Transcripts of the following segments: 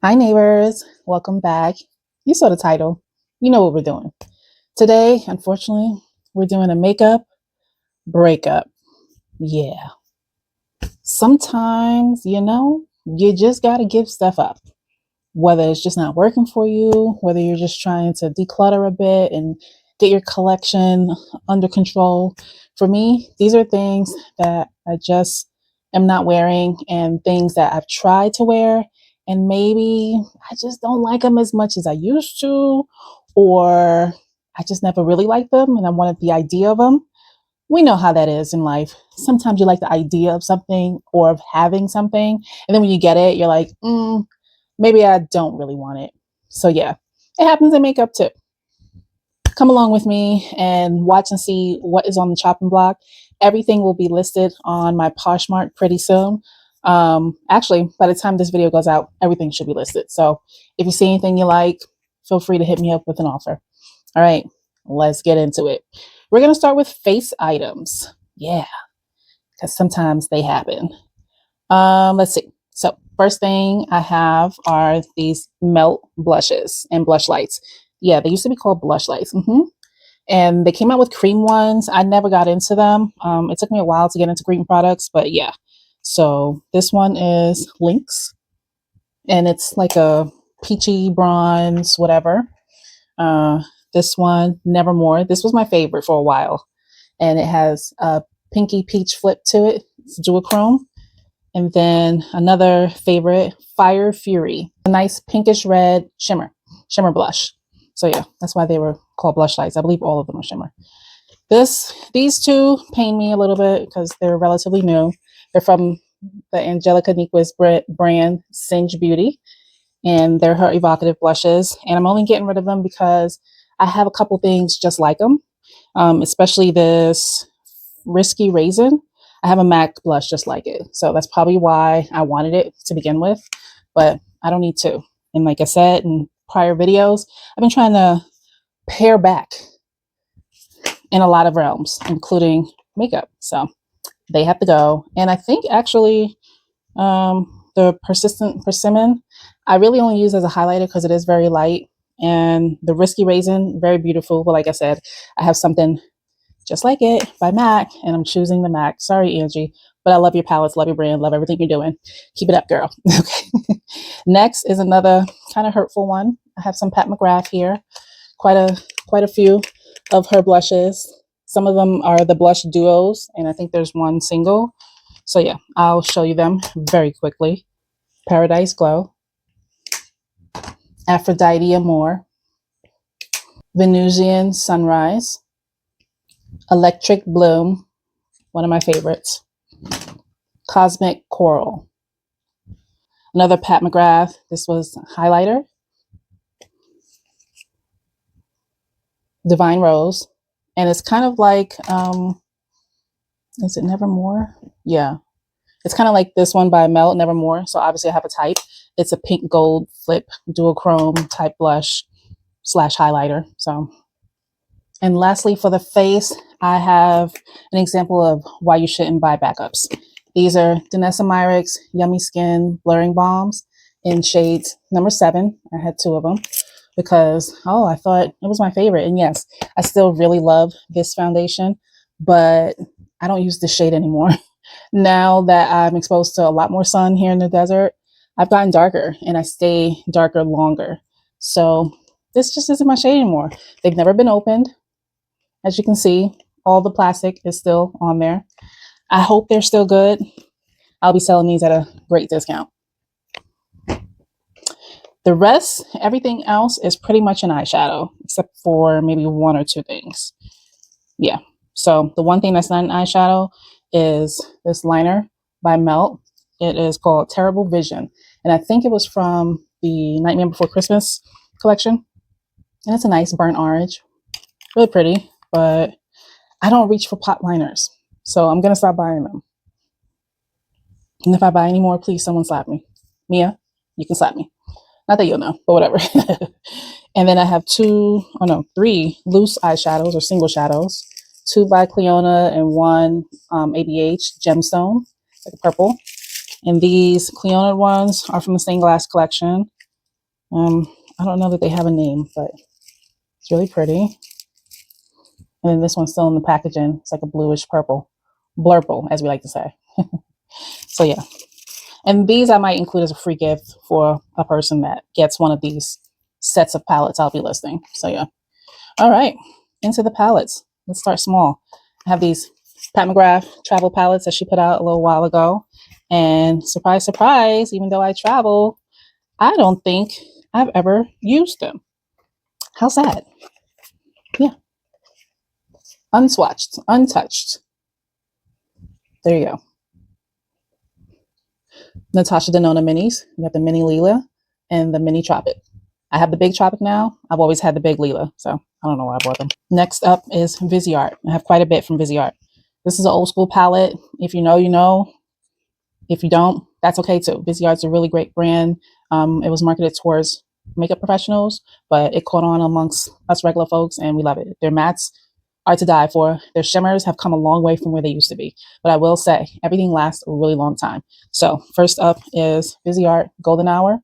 Hi, neighbors. Welcome back. You saw the title. You know what we're doing. Today, unfortunately, we're doing a makeup breakup. Yeah. Sometimes, you just got to give stuff up. Whether it's just not working for you, whether you're just trying to declutter a bit and get your collection under control. For me, these are things that I just am not wearing and things that I've tried to wear. And maybe I just don't like them as much as I used to, or I just never really liked them and I wanted the idea of them. We know how that is in life. Sometimes you like the idea of something or of having something. And then when you get it, you're like, maybe I don't really want it. So yeah, it happens in makeup too. Come along with me and watch and see what is on the chopping block. Everything will be listed on my Poshmark pretty soon. Actually, by the time this video goes out, everything should be listed. So if you see anything you like, feel free to hit me up with an offer. All right, let's get into it. We're going to start with face items. Yeah, because sometimes they happen. Let's see. So first thing I have are these melt blushes and blush lights. Yeah, they used to be called blush lights. And they came out with cream ones. I never got into them. It took me a while to get into cream products, but yeah. So this one is Lynx, and it's like a peachy bronze, whatever. Uh, this one, Nevermore. This was my favorite for a while, and it has a pinky peach flip to it. It's duochrome. And then another favorite, Fire Fury, a nice pinkish red shimmer blush. So yeah, that's why they were called blush lights. I believe all of them are shimmer. These two pain me a little bit because they're relatively new. They're from the Angelica Nyquist brand Singe Beauty, and they're her evocative blushes. And I'm only getting rid of them because I have a couple things just like them, especially this Risky Raisin. I have a MAC blush just like it. So that's probably why I wanted it to begin with, but I don't need to. And like I said in prior videos, I've been trying to pare back in a lot of realms, including makeup. So they have to go. And I think actually the Persistent Persimmon, I really only use as a highlighter because it is very light. And the Risky Raisin, very beautiful. But like I said, I have something just like it by MAC, and I'm choosing the MAC. Sorry, Angie, but I love your palettes, love your brand, love everything you're doing. Keep it up, girl. Okay. Next is another kind of hurtful one. I have some Pat McGrath here. Quite a few of her blushes. Some of them are the blush duos, and I think there's one single. So yeah, I'll show you them very quickly. Paradise Glow, Aphrodite Amore, Venusian Sunrise, Electric Bloom, one of my favorites, Cosmic Coral. Another Pat McGrath. This was highlighter. Divine Rose. And it's kind of like, is it Nevermore? Yeah. It's kind of like this one by Melt, Nevermore. So obviously I have a type. It's a pink gold flip duochrome type blush / highlighter. So, and lastly for the face, I have an example of why you shouldn't buy backups. These are Danessa Myricks Yummy Skin Blurring Balms in shades number 7. I had 2 of them because, I thought it was my favorite. And yes, I still really love this foundation, but I don't use this shade anymore. Now that I'm exposed to a lot more sun here in the desert, I've gotten darker and I stay darker longer. So this just isn't my shade anymore. They've never been opened. As you can see, all the plastic is still on there. I hope they're still good. I'll be selling these at a great discount. The rest, everything else is pretty much an eyeshadow, except for maybe 1 or 2 things. Yeah. So the one thing that's not an eyeshadow is this liner by Melt. It is called Terrible Vision. And I think it was from the Nightmare Before Christmas collection. And it's a nice burnt orange. Really pretty, but I don't reach for pot liners. So I'm going to stop buying them. And if I buy any more, please someone slap me. Mia, you can slap me. Not that you'll know, but whatever. And then I have 3 loose eyeshadows or single shadows. 2 by Cleona and 1 ABH Gemstone, like a purple. And these Cleona ones are from the Stained Glass collection. I don't know that they have a name, but it's really pretty. And then this one's still in the packaging. It's like a bluish purple, blurple, as we like to say. So yeah. And these I might include as a free gift for a person that gets one of these sets of palettes I'll be listing. So yeah. All right, into the palettes. Let's start small. I have these Pat McGrath travel palettes that she put out a little while ago. And surprise, surprise, even though I travel, I don't think I've ever used them. How's that? Yeah, unswatched, untouched. There you go. Natasha Denona minis. We got the mini Leela and the mini Tropic. I have the big Tropic now. I've always had the big Leela, so I don't know why I bought them. Next up is Viseart. I have quite a bit from Viseart. This is an old school palette. If you know, you know. If you don't, that's okay too. Viseart's a really great brand. It was marketed towards makeup professionals, but it caught on amongst us regular folks, and we love it. Their mattes are to die for. Their shimmers have come a long way from where they used to be. But I will say, everything lasts a really long time. So first up is Viseart Golden Hour.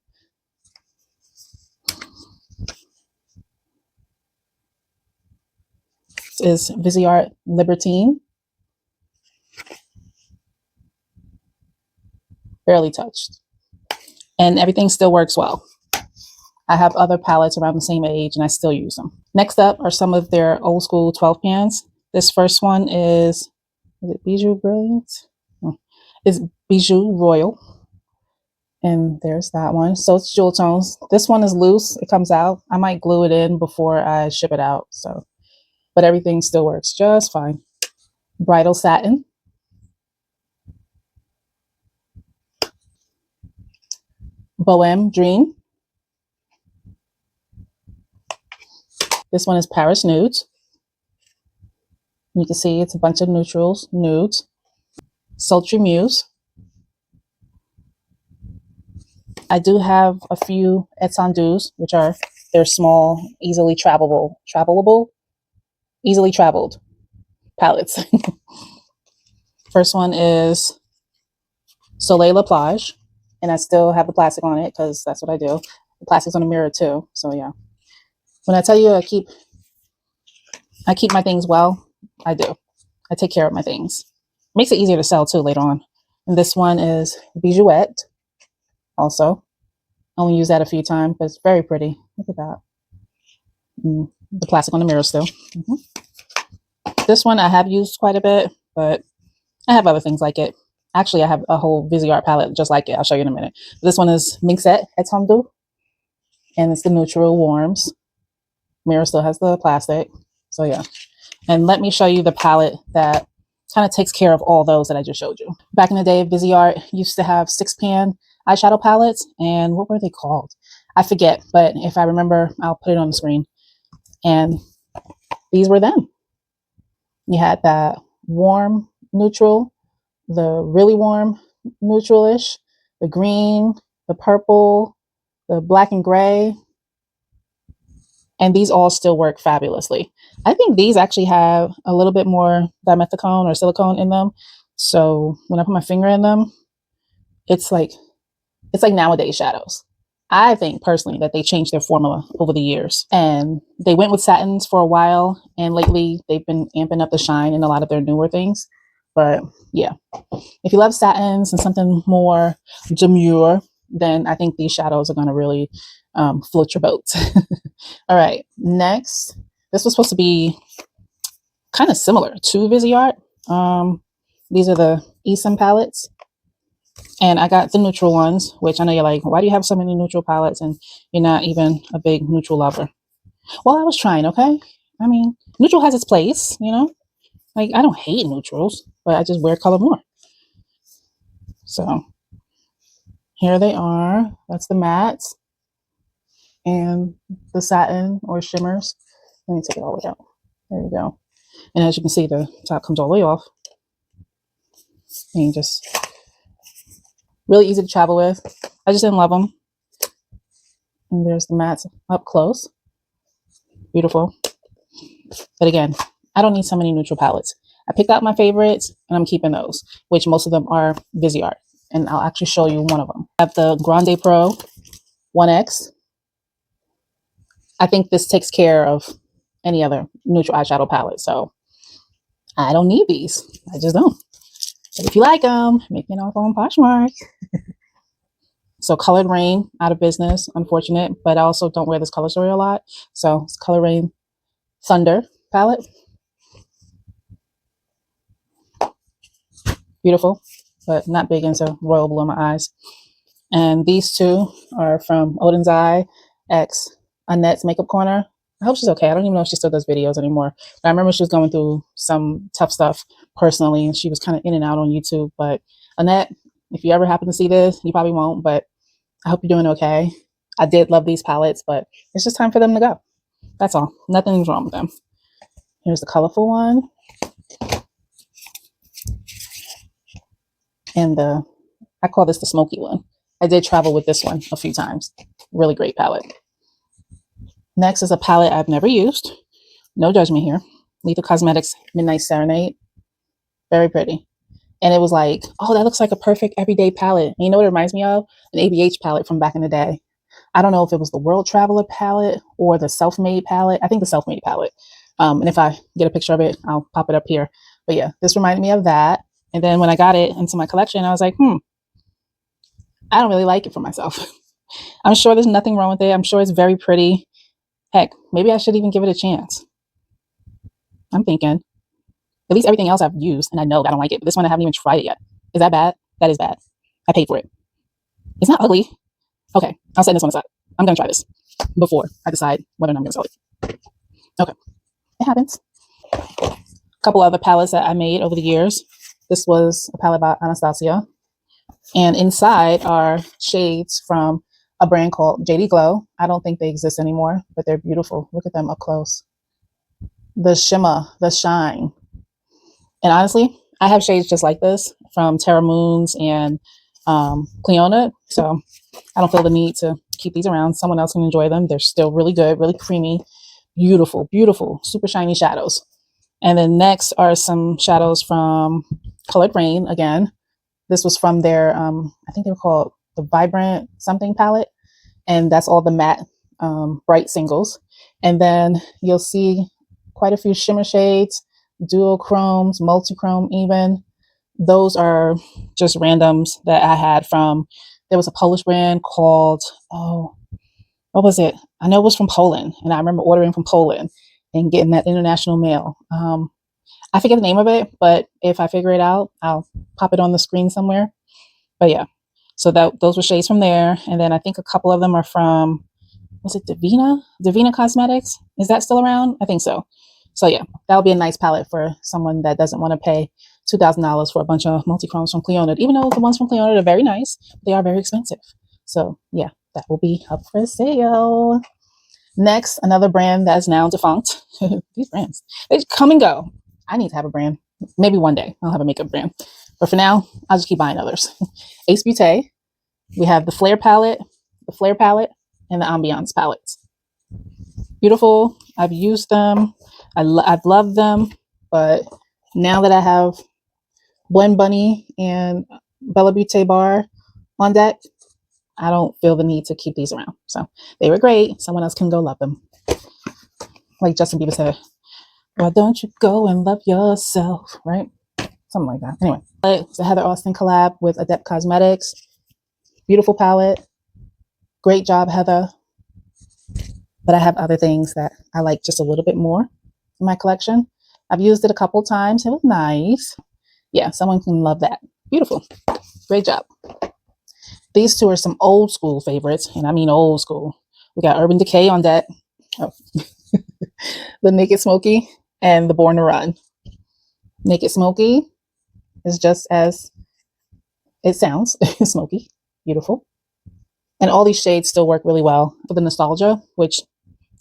This is Viseart Libertine. Barely touched. And everything still works well. I have other palettes around the same age and I still use them. Next up are some of their old school 12 pans. This first one is it Bijou Brilliant? Oh, it's Bijou Royal. And there's that one. So it's jewel tones. This one is loose. It comes out. I might glue it in before I ship it out. So, but everything still works just fine. Bridal Satin. Bohème Dream. This one is Paris Nudes. You can see it's a bunch of neutrals, nudes. Sultry Muse. I do have a few Etendus, which are they're small, easily easily traveled palettes. First one is Soleil La Plage, and I still have the plastic on it because that's what I do. The plastic's on the mirror too, so yeah. When I tell you I keep my things well, I do. I take care of my things. Makes it easier to sell too later on. And this one is Bijoux. Also, I only use that a few times, but it's very pretty. Look at that. The plastic on the mirror still. This one I have used quite a bit, but I have other things like it. Actually, I have a whole Viseart palette just like it. I'll show you in a minute. This one is Minxette Etendu, and it's the neutral warms. Mirror still has the plastic. So yeah. And let me show you the palette that kind of takes care of all those that I just showed you. Back in the day, Viseart used to have 6-pan eyeshadow palettes, and what were they called? I forget, but if I remember, I'll put it on the screen. And these were them. You had that warm neutral, the really warm neutralish, the green, the purple, the black and gray, and these all still work fabulously. I think these actually have a little bit more dimethicone or silicone in them. So when I put my finger in them, it's like nowadays shadows. I think personally that they changed their formula over the years, and they went with satins for a while, and lately they've been amping up the shine in a lot of their newer things. But yeah, if you love satins and something more demure, then I think these shadows are going to really float your boat. All right, next, this was supposed to be kind of similar to Viseart. These are the Esom palettes. And I got the neutral ones, which I know you're like, why do you have so many neutral palettes and you're not even a big neutral lover? Well, I was trying, okay? I mean, neutral has its place, you know? Like, I don't hate neutrals, but I just wear color more. So, here they are. That's the mattes and the satin or shimmers. Let me take it all the way out. There you go. And as you can see, the top comes all the way off. And just really easy to travel with. I just didn't love them. And there's the mattes up close. Beautiful. But again, I don't need so many neutral palettes. I picked out my favorites and I'm keeping those, which most of them are Viseart. And I'll actually show you one of them. I have the Grande Pro 1X. I think this takes care of any other neutral eyeshadow palette. So I don't need these. I just don't. But if you like them, make me an offer on Poshmark. So Colored Rain, out of business, unfortunate. But I also don't wear this color story a lot. So it's Colored Rain Thunder palette. Beautiful, but not big into royal blue in my eyes. And these two are from Odin's Eye X Annette's Makeup Corner. I hope she's okay. I don't even know if she still does videos anymore. But I remember she was going through some tough stuff personally, and she was kind of in and out on YouTube. But Annette, if you ever happen to see this, you probably won't, but I hope you're doing okay. I did love these palettes, but it's just time for them to go. That's all. Nothing's wrong with them. Here's the colorful one. And I call this the smoky one. I did travel with this one a few times. Really great palette. Next is a palette I've never used. No judgment here. Lethal Cosmetics Midnight Serenade. Very pretty. And it was like, oh, that looks like a perfect everyday palette. And you know what it reminds me of? An ABH palette from back in the day. I don't know if it was the World Traveler palette or the Self-Made palette. I think the Self-Made palette. And if I get a picture of it, I'll pop it up here. But yeah, this reminded me of that. And then when I got it into my collection, I was like, I don't really like it for myself. I'm sure there's nothing wrong with it. I'm sure it's very pretty. Heck, maybe I should even give it a chance. I'm thinking. At least everything else I've used, and I know that I don't like it. But this one I haven't even tried it yet. Is that bad? That is bad. I paid for it. It's not ugly. Okay, I'll set this one aside. I'm going to try this before I decide whether or not I'm going to sell it. Okay, it happens. A couple other palettes that I made over the years. This was a palette by Anastasia. And inside are shades from a brand called JD Glow. I don't think they exist anymore, but they're beautiful. Look at them up close. The shimmer, the shine. And honestly, I have shades just like this from Terra Moons and Cleona. So I don't feel the need to keep these around. Someone else can enjoy them. They're still really good, really creamy, beautiful, beautiful, super shiny shadows. And then next are some shadows from Colored Rain again. This was from their, I think they were called the Vibrant something palette. And that's all the matte bright singles. And then you'll see quite a few shimmer shades, dual chromes, multi-chrome even. Those are just randoms that I had from, there was a Polish brand called, oh, what was it? I know it was from Poland. And I remember ordering from Poland and getting that international mail. I forget the name of it, but if I figure it out, I'll pop it on the screen somewhere. But yeah, so those were shades from there. And then I think a couple of them are from, was it Divina Cosmetics? Is that still around? I think so. So yeah, that'll be a nice palette for someone that doesn't want to pay $2,000 for a bunch of multi-chromes from Cleona. Even though the ones from Cleona are very nice, they are very expensive. So yeah, that will be up for sale. Next, another brand that is now defunct. These brands, they come and go. I need to have a brand. Maybe one day I'll have a makeup brand. But for now, I'll just keep buying others. Ace Beauté. We have the Flare palette, and the Ambiance palettes. Beautiful. I've used them. I've loved them. But now that I have Blend Bunny and Bella Beauté Bar on deck, I don't feel the need to keep these around. So they were great. Someone else can go love them. Like Justin Bieber said, why don't you go and love yourself, right? Something like that. Anyway, it's a Heather Austin collab with Adept Cosmetics. Beautiful palette. Great job, Heather. But I have other things that I like just a little bit more in my collection. I've used it a couple times. It was nice. Yeah, someone can love that. Beautiful. Great job. These two are some old school favorites, and I mean old school. We got Urban Decay on deck. Oh. The Naked Smoky and the Born to Run. Naked Smoky is just as it sounds, smoky, beautiful. And all these shades still work really well for the nostalgia, which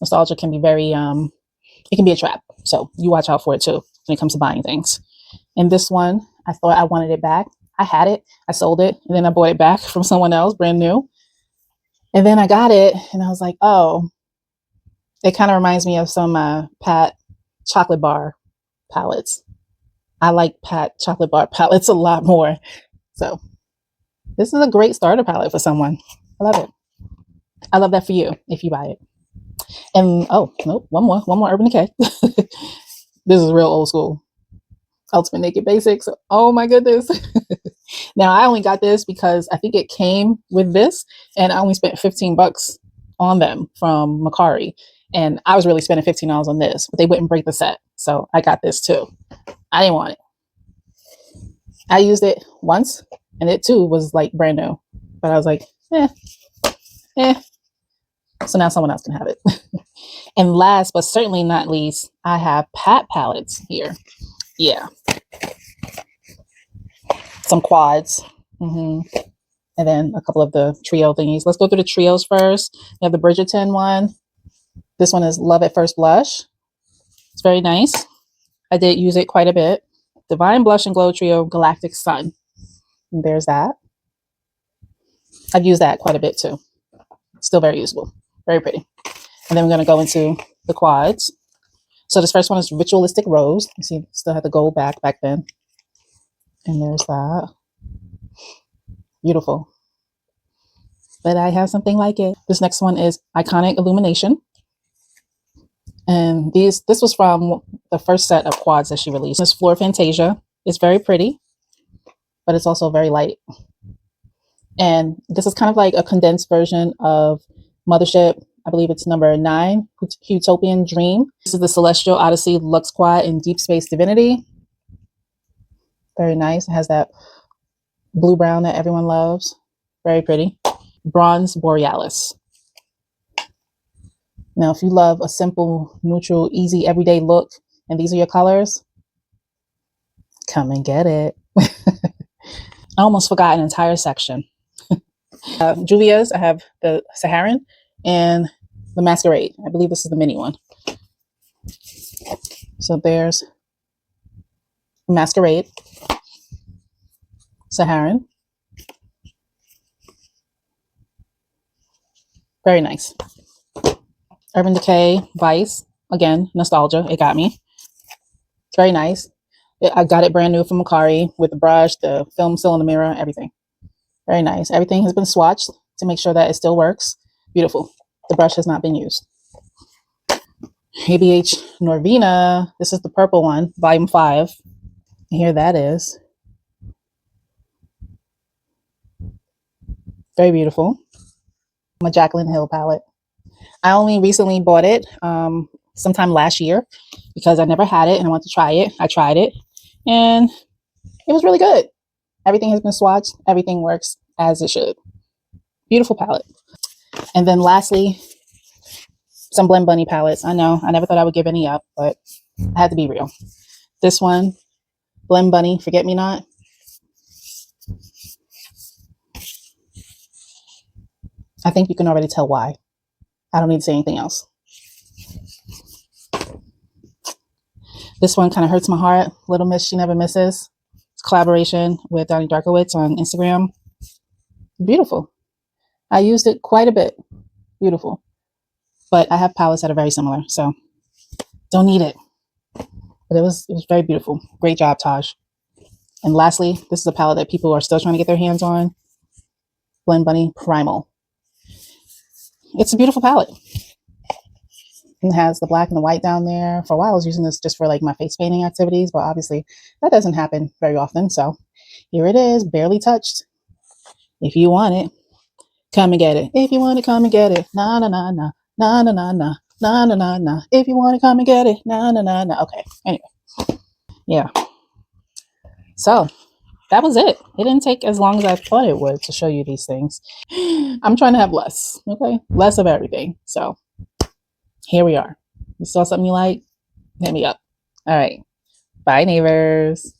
nostalgia can be very, it can be a trap. So you watch out for it too when it comes to buying things. And this one, I thought I wanted it back. I had it, I sold it, and then I bought it back from someone else, brand new. And then I got it, and I was like, oh, it kind of reminds me of some Pat chocolate bar palettes. I like Pat chocolate bar palettes a lot more. So this is a great starter palette for someone. I love it. I love that for you if you buy it. And oh, nope, one more Urban Decay. This is real old school. Ultimate Naked Basics. Oh my goodness. Now I only got this because I think it came with this, and I only spent $15 on them from Macari. And I was really spending $15 on this, but they wouldn't break the set. So I got this too. I didn't want it. I used it once, and it too was like brand new. But I was like, eh, eh. So now someone else can have it. And last but certainly not least, I have Pat palettes here. Yeah. Some quads. Mm-hmm. And then a couple of the trio thingies. Let's go through the trios first. We have the Bridgerton one. This one is Love at First Blush. It's very nice. I did use it quite a bit. Divine Blush and Glow Trio Galactic Sun. And there's that. I've used that quite a bit too. Still very usable. Very pretty. And then we're going to go into the quads. So this first one is Ritualistic Rose. You see, still had the gold back then. And there's that. Beautiful. But I have something like it. This next one is Iconic Illumination. And this was from the first set of quads that she released. This Floor Fantasia. It's very pretty, but it's also very light. And this is kind of like a condensed version of Mothership. I believe it's number 9, Utopian Dream. This is the Celestial Odyssey Lux Quad in Deep Space Divinity. Very nice. It has that blue brown that everyone loves. Very pretty. Bronze Borealis. Now, if you love a simple, neutral, easy, everyday look, and these are your colors, come and get it. I almost forgot an entire section. Juvia's, I have the Saharan and the Masquerade. I believe this is the mini one. So there's Masquerade, Saharan. Very nice. Urban Decay Vice. Again, nostalgia. It got me. It's very nice. I got it brand new from Macari with the brush, the film still in the mirror, everything. Very nice. Everything has been swatched to make sure that it still works. Beautiful. The brush has not been used. ABH Norvina. This is the purple one, volume 5. And here that is. Very beautiful. My Jaclyn Hill palette. I only recently bought it sometime last year because I never had it and I wanted to try it. I tried it and it was really good. Everything has been swatched. Everything works as it should. Beautiful palette. And then lastly, some Blend Bunny palettes. I know, I never thought I would give any up, but I had to be real. This one, Blend Bunny, Forget Me Not. I think you can already tell why. I don't need to say anything else. This one kind of hurts my heart. Little Miss She Never Misses. It's a collaboration with Donnie Darkowitz on Instagram. Beautiful. I used it quite a bit. Beautiful. But I have palettes that are very similar, so don't need it. But it was very beautiful. Great job, Taj. And lastly, this is a palette that people are still trying to get their hands on. Blend Bunny Primal. It's a beautiful palette. It has the black and the white down there. For a while, I was using this just for like my face painting activities, but obviously that doesn't happen very often. So here it is, barely touched. If you want it, come and get it. If you want it, come and get it. Na na na na na na na na na na na na. If you want to come and get it. Na na na na. Okay. Anyway, yeah. So that was it. It didn't take as long as I thought it would to show you these things. I'm trying to have less. Okay, less of everything. So here we are. You saw something you like? Hit me up. All right. Bye, neighbors.